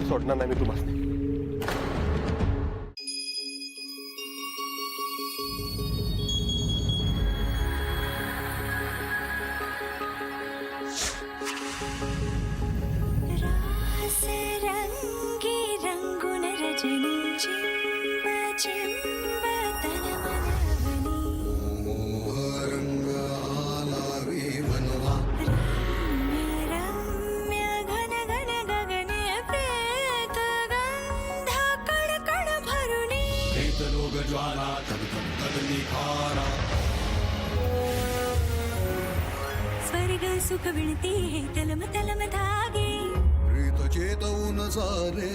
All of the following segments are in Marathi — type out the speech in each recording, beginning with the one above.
सोडणार नाही मी तुम्हाला. स्वर्ग सुख विणती है तलम तलम धागे प्रीत चेतवून सारे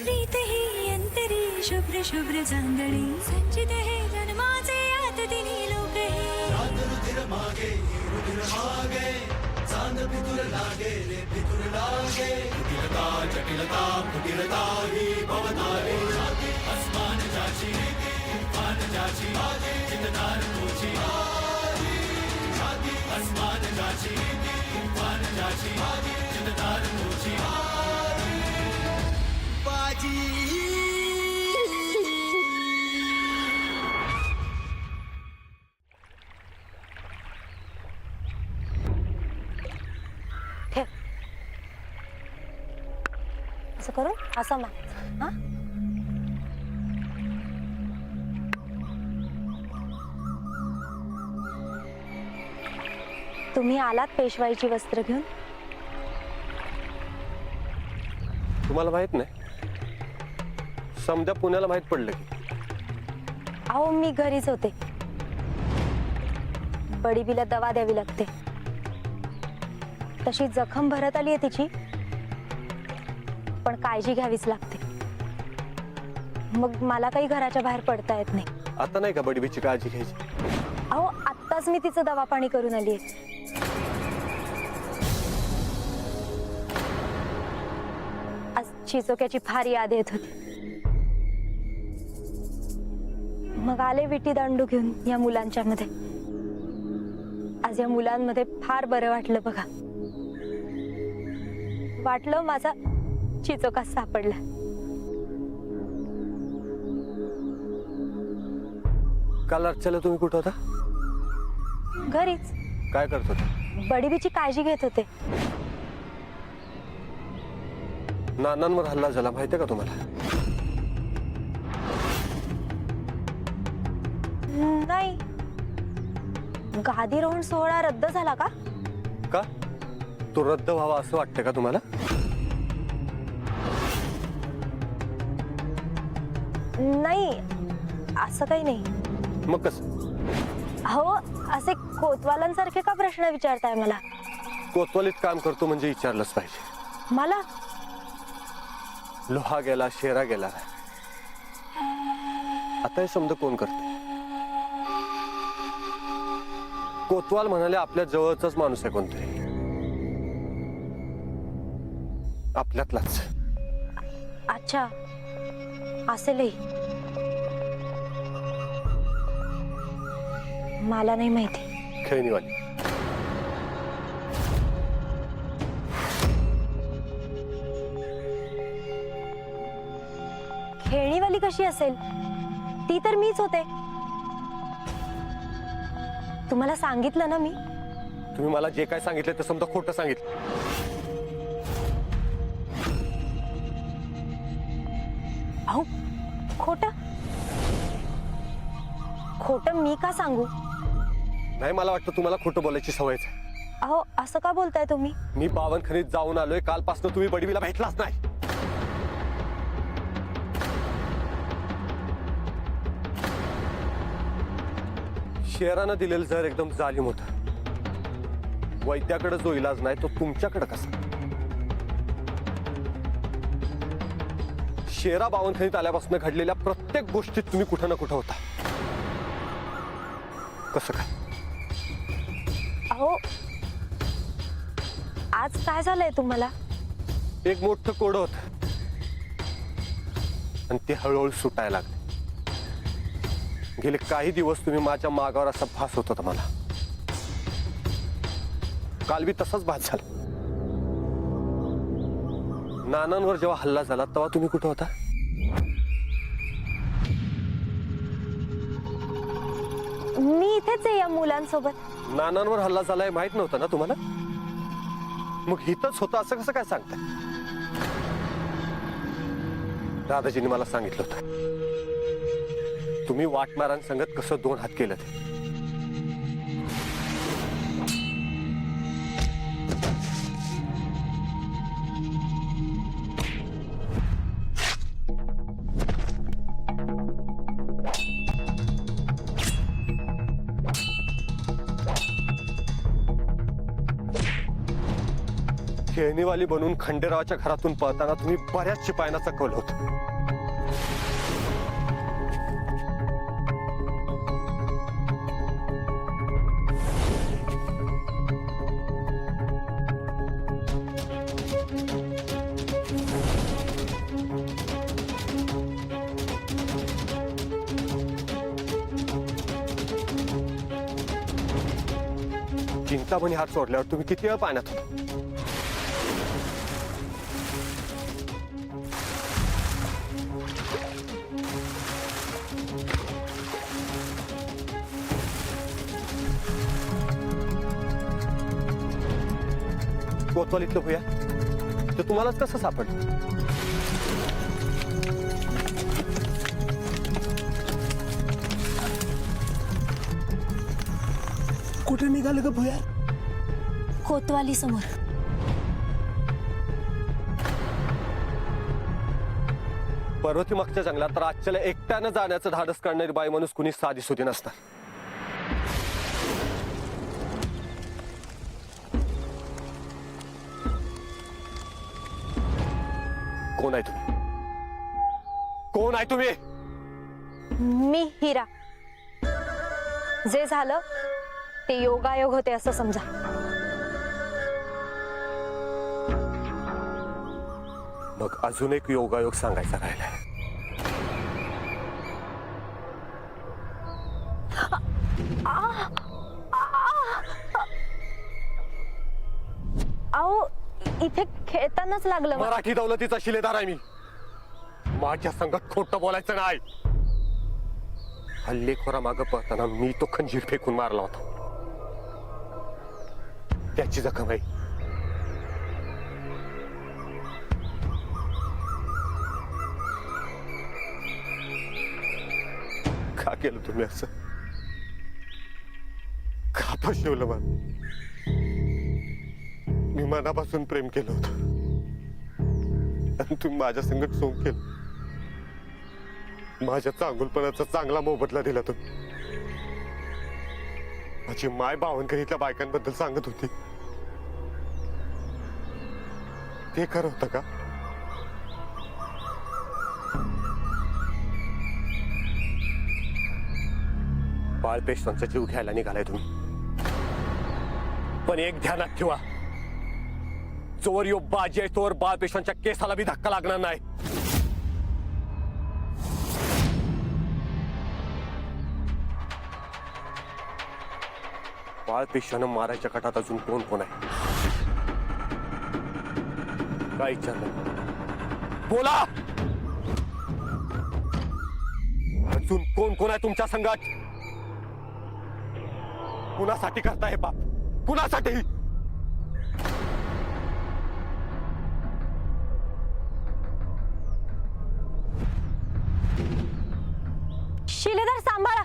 प्रीत ही अंतरी शुभ्र शुभ्र चांदणी संचित है जन्माचे आत तिन्ही लोक हे चांद पितुर लागे रे पितुर लागे कुटिलता जटिलता कुटिलता ही भवतारी आसमान जाची पान जाची जिंददार तुझी आसमान जाची पान जाची जिंददार तुझी बाजी असं करू असं माग हा तुम्ही आलात पेशवाईची वस्त्र घेऊन. तुम्हाला माहित नाही समद्या पुण्याला माहित पडलं की. अहो मी घरीच होते. बडीबीला दवा द्यावी लागते. तशी जखम भरत आली आहे तिची, पण काळजी घ्यावीच लागते. मग मला काही घराच्या बाहेर पडता येत नाही. आता नाही का बडीबीची काळजी घ्यायची. अहो आत्ताच मी तिचं दवा पाणी करून आली आहे. आज चिचोक्याची फार याद येत होती. मग आले विटी दांडू घेऊन या मुलांच्या मध्ये. आज या मुलांमध्ये फार बरं वाटलं बघा. वाटलं माझा चिचोका सापडला. काल अर्चला तुम्ही कुठं होता. घरीच. काय करत होता. बडीबीची काळजी घेत होते. नानांवर हल्ला झाला माहितीये का तुम्हाला. नाही. गादीरोहण सोहळा रद्द झाला का. का तो रद्द व्हावा असं वाटतं का तुम्हाला. नाही असं काही नाही. मग कसं. अहो असे कोतवालांसारखे का प्रश्न विचारताय मला. कोतवालीत काम करतो म्हणजे विचारलंच पाहिजे. मला लोहा गेला शेरा गेला. आता हे समज कोण करते. कोतवाल म्हणाले आपल्या जवळचाच माणूस आहे कोणतरी. आपल्यातलाच. अच्छा असेलही. मला नाही माहिती. खेळणीवाली. खेळणीवाली कशी असेल. ती तर मीच होते. तुम्हाला सांगितलं ना मी. तुम्ही मला जे काय सांगितलं ते समजा खोटं सांगितलं. अहो खोटं खोटं मी का सांगू. नाही मला वाटतं तुम्हाला खोटं बोलायची सवयच आहे. अहो असं का बोलताय तुम्ही. मी बावनखणीत जाऊन आलोय. कालपासून तुम्ही बडीबीला भेटलाच नाही. शेरानं दिलेलं जर एकदम जालिम होतं. वैद्याकडे जो इलाज नाही तो तुमच्याकडे कसा. शेरा बावनखणीत आल्यापासून घडलेल्या प्रत्येक गोष्टीत तुम्ही कुठं ना कुठं होता. कसं काय. अहो आज काय झालंय तुम्हाला. एक मोठं कोडं होतं आणि ते हळूहळू सुटायला लागले. गेले काही दिवस तुम्ही माझ्या मागावर असा भास होत होता मला. काल बी तसाच भास झाला. नानांवर जेव्हा हल्ला झाला तेव्हा तुम्ही कुठं होता? मी इथेच आहे या मुलांसोबत. नानांवर हल्ला झालाय माहित नव्हतं ना तुम्हाला? मग हितच होतं असं कसं काय सांगताय? दादाजींनी मला सांगितलं होतं तुम्ही वाटमारांसंगत कसं 2 हात केलं ते. खेळणीवाली बनून खंडेरावाच्या घरातून पळताना तुम्ही बऱ्याच शिपायांना चकवलं होतं. चिंतामणी हात सोडल्यावर तुम्ही किती वेळ पाण्यात होता? कोतवालीतलं भुया ते तुम्हालाच कसं सापडलं? कुठे निघाले ग भुया? कोतवाली समोर. पर्वती मागच्या जंगलात तर आजच्याला एकट्यानं जाण्याचं धाडस करणारी बाई माणूस कुणी साधी सुधी नसतात. कोण आहे तुम्ही? कोण आहे तुम्ही? मी हिरा. जे झालं ते योगायोग होते असं समजा. मग अजून एक योगायोग सांगायचा राहिलाय. अहो इथे खेळतानाच लागलं. मराठी दौलतीचा शिलेदार आहे मी. माझ्या संगत खोटं बोलायचं नाही. हल्लेखोरा मागं पळताना मी तो खंजीर फेकून मारला होता. त्याची जखम आहे. का केलं तुम्ही असं? का फसवलं मला? मी मनापासून प्रेम केलं होतं आणि तुम्ही माझ्या संगत सोंग केलं. माझ्या चांगुलपणाचा चांगला मोबदला दिला तुम्ही. माझी माय बावनकरीतल्या बायकांबद्दल सांगत होती. ते खरं होतं का? बाळपेशवांचा जीव घ्यायला निघालाय तुम्ही. पण एक ध्यानात ठेवा, जोवर यो बाजी आहे तोवर बाळपेशवांच्या केसाला बी धक्का लागणार नाही. बाळपेशवानं मारायच्या कटात अजून कोण कोण आहे? काय विचारलं? बोला. अजून कोण कोण आहे तुमच्या संघात? कुणासाठी करता हे पाप? कुणासाठी? शिलेदार सांभाळा.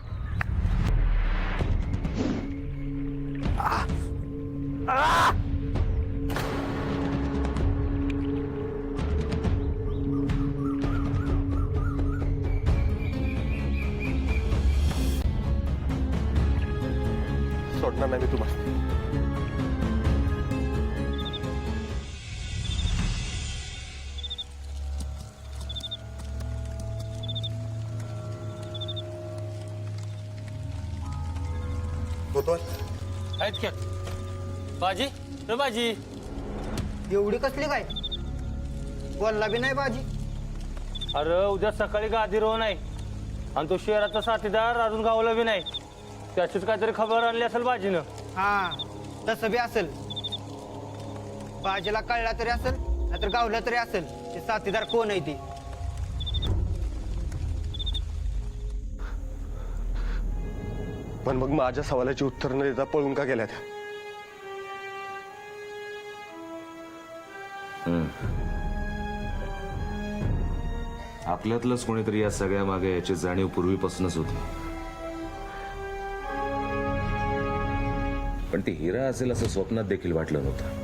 सोडणार नाही मी तुम्हाला. आहेत का बाजी? रे बाजी, एवढी कसली काय? बोलला बी नाही बाजी. अरे उद्या सकाळी गादी रोव नाही आणि तो शहराचा साथीदार अजून गावला बी नाही. त्याचीच काहीतरी खबर आणली असेल बाजीनं. हा तसं बी असेल. बाजीला कळला तरी असेल नाहीतर गावला तरी असेल ते साथीदार कोण आहे ती. पण मग माझ्या सवालाची उत्तर न देता पळून का गेल्या त्या? आपल्यातलंच कोणीतरी या सगळ्या मागे याची जाणीव पूर्वीपासूनच होती. पण ती हिरा असेल असं स्वप्नात देखील वाटलं नव्हतं.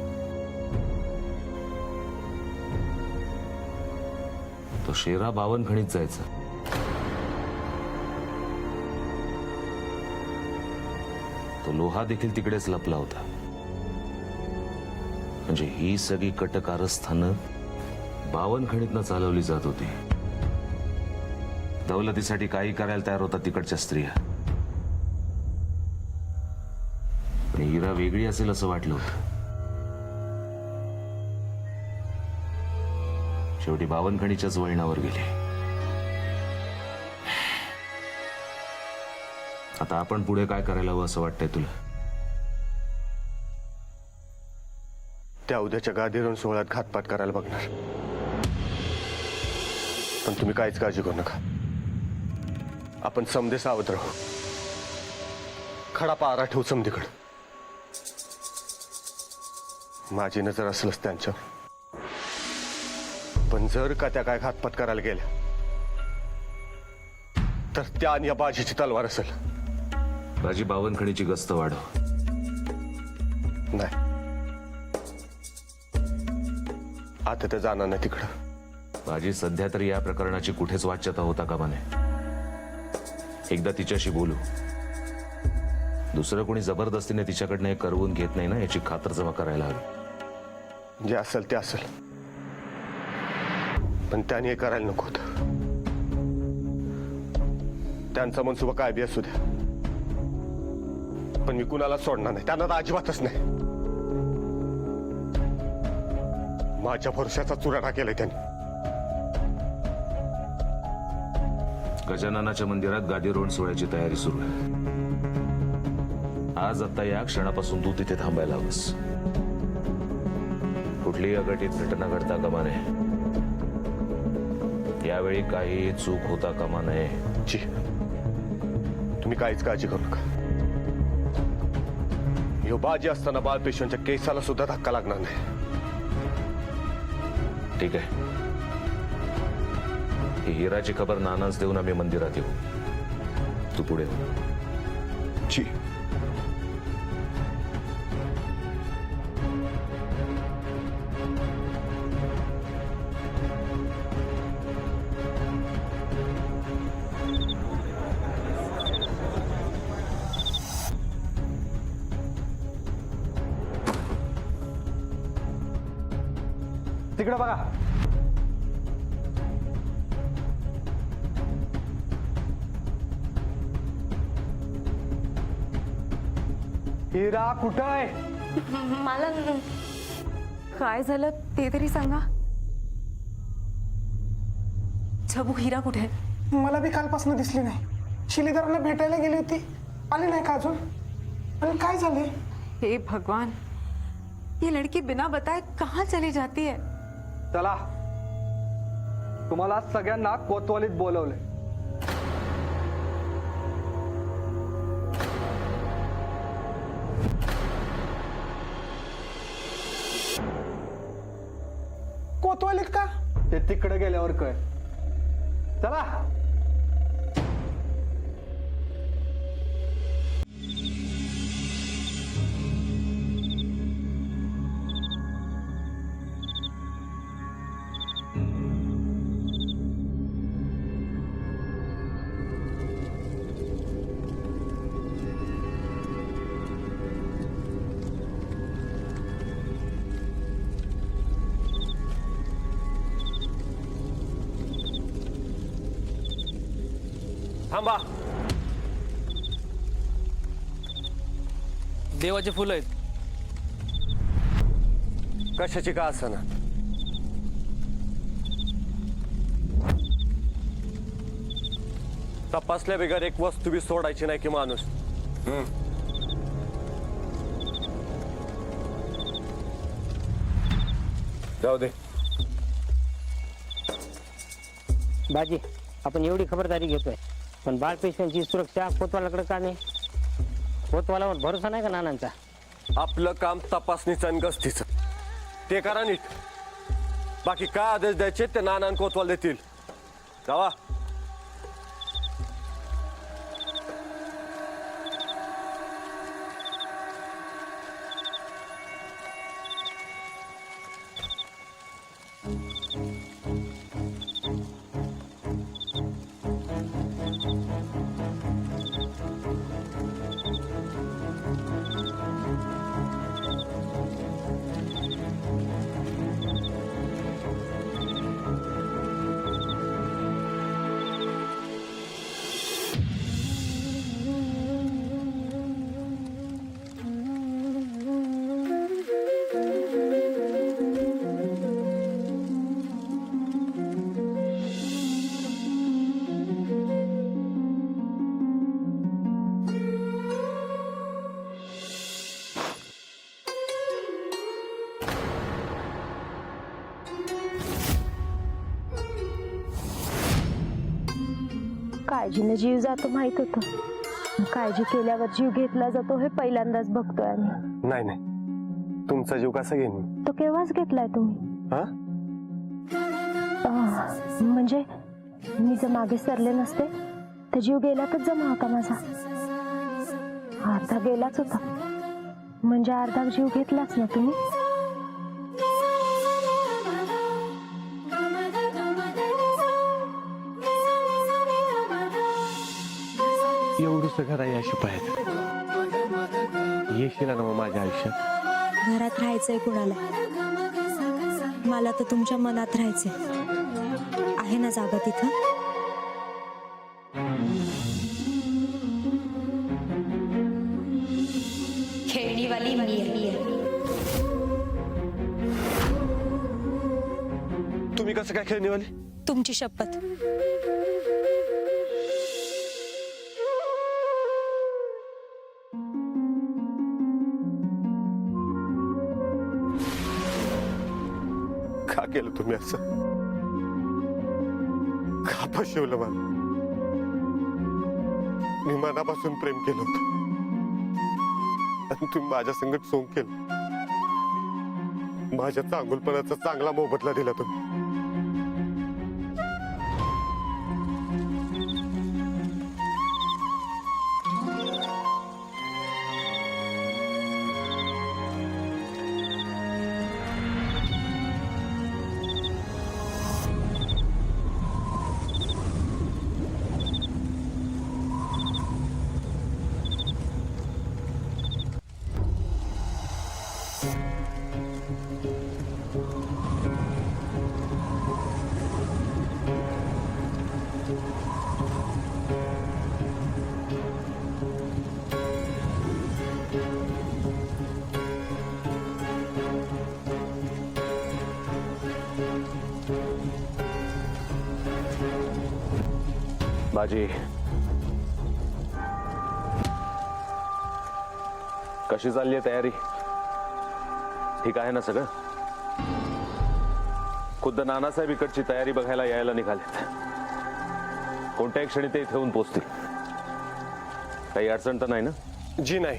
तो शेरा बावनखणीत जायचा. तो लोहा देखील तिकडेच लपला होता. म्हणजे ही सगळी कटकारस्थानं बावनखणीतनं चालवली जात होती. दौलतीसाठी काही करायला तयार होता तिकडच्या स्त्रिया. पण हिरा वेगळी असेल असं वाटलं होतं. शेवटी बावनखणीच्याच वळणावर गेली. आता आपण पुढे काय करायला हवं असं वाटतंय तुला? त्या उद्याच्या गादीवरून सोहळ्यात घातपात करायला बघणार. पण तुम्ही काहीच काळजी करू नका. आपण समधे सावध राहू. खडा पारा ठेवू समधीकडे. माझी नजर असेलच त्यांच्यावर. पण जर का त्या काय घातपात करायला गेल्या तर त्या आणि या बाजीची तलवार असेल. बाजी बावनखणीची गस्त वाढव. नाही, आता ते जाणार नाही तिकडं. बाजी सध्या तरी या प्रकरणाची कुठेच वाच्यता होता कामा नये. एकदा तिच्याशी बोलू. दुसरं कोणी जबरदस्तीने तिच्याकडनं हे करवून घेत नाही ना, याची खातरजमा करायला हवी. जे असेल ते असेल, पण त्याने हे करायला नको होतं. त्यांचा मनसुबा काय बी असू द्या, पण मी कुणाला सोडणार नाही. त्यांना तर अजिबातच नाही. माझ्या भरोश्याचा चुराडा केलाय त्यांनी. गजाननाच्या मंदिरात गादीरोहण सोहळ्याची तयारी सुरू आहे. आज आता या क्षणापासून तू तिथे थांबायला हवंस. कुठलीही अघटित घटना घडता कामा नये. यावेळी काही चूक होता कामा नये. जी, तुम्ही काहीच काळजी करू नका. यो बाजी असताना बाळपेशवांच्या केसाला सुद्धा धक्का लागणार नाही. ठीक आहे. ही हिराची खबर नानाच देऊन आम्ही मंदिरात येऊ. तू पुढे हो. जी. तिकडे बघा. हिरा कुठं आहे? मला काय झालं ते तरी सांगा. छबू, हिरा कुठे आहे? मला बी कालपासून दिसली नाही. शिलेदाराला भेटायला गेली होती, आली नाही का अजून? आणि काय झाले? हे भगवान, ये लड़की बिना बताए कहाँ चली जाती है? चला, तुम्हाला सगळ्यांना कोतवालीत बोलवले. कोतवालीत का? ते तिकडे गेल्यावर कळ. चला. थांबा. देवाचे फुलं आहेत. कशाची का असना, तपासल्या बिगर एक वस्तू बी सोडायची नाही की माणूस. जाऊ दे. बाजी आपण एवढी खबरदारी घेतोय पण बाळपेशव्यांची सुरक्षा कोतवालाकडे का नाही? कोतवालावर भरोसा नाही का नानांचा? आपलं काम तपासणीचं आणि गस्तीचं ते करा नीट. बाकी काय आदेश द्यायचे ते नाना कोतवाल देतील. जावा. काळजीने जीव जातो माहित होतं. काळजी केल्यावर जीव घेतला जातो हे पहिल्यांदाच बघतोय आम्ही. नाही नाही, तुमचा जीव कसा घेईन मी? तो केव्हाच घेतलाय तुम्ही? हा? म्हणजे मी जर मागे सरले नसते तर जीव गेल्यातच जमा होता माझा. अर्धा गेलाच होता म्हणजे अर्धा जीव घेतलाच ना तुम्ही. एवढंच घर आहे अशी पाहिजे. येशील ना मग माझ्या आयुष्यात? घरात राहायचंय कुणाला? मला तर तुमच्या मनात राहायचंय. आहे ना जागा तिथं? खेळणीवाली मी आहे. तुम्ही कसं काय खेळणीवाली? तुमची शपथ. का केलं तुम्ही असं? का फसवलं मला? मी मनापासून प्रेम केलं होतं आणि तुम्ही माझ्या संगत सोंग केलं. माझ्या चांगुलपणाचा चांगला मोबदला दिला तुम्ही. बाजी, कशी चालली आहे तयारी? ठीक आहे ना सगळं? खुद्द नानासाहेब इकडची तयारी बघायला यायला निघालेत. कोणत्याही क्षणी ते इथे येऊन पोहोचतील. काही अडचण तर नाही ना? जी नाही.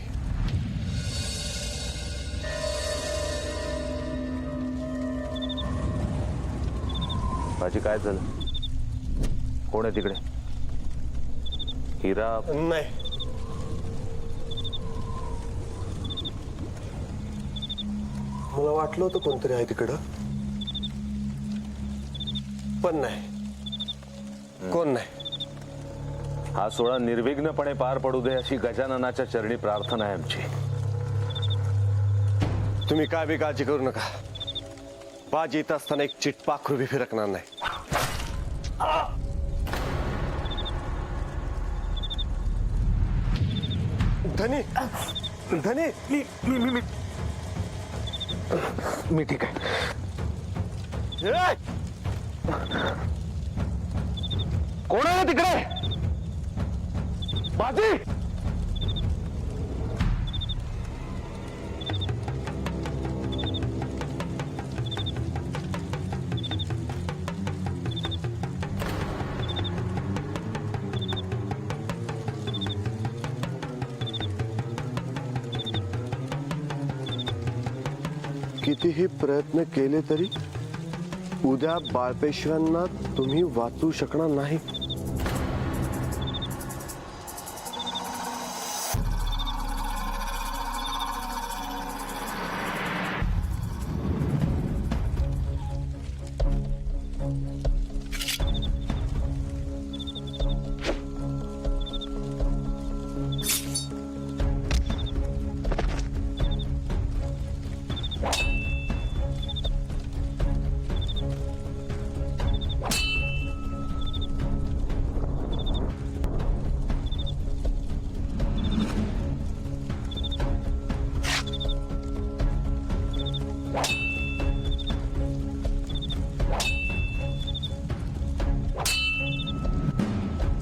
बाजी, काय झालं? कोण आहे तिकडे? हिरा? नाही. मला वाटलं होतं कोणतरी आहे तिकडं, पण नाही, कोण नाही. हा सोहळा निर्विघ्नपणे पार पडू दे अशी गजाननाच्या चरणी प्रार्थना आहे आमची. तुम्ही काय बी काळजी करू नका. बाजी येत असताना एक चिट पाखरू बी फिरकणार नाही. धनी, धनी, मी ठीक आहे. कोण आहे तिकडे? बाजी, कितीही प्रयत्न केले तरी उद्या बाळपेशव्यांना तुम्ही वाचवू शकणार नाही.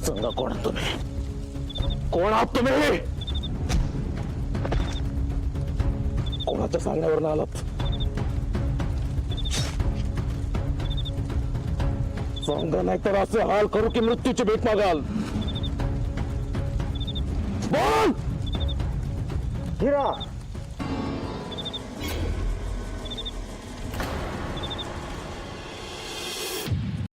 सांगा कोण आहात तुम्ही? कोण आहात तुम्ही? कोणाच्या सांगण्यावर आलात? सांगा, नाही तर असे हाल करू की मृत्यूची भेट मागाल. बोल. हिरा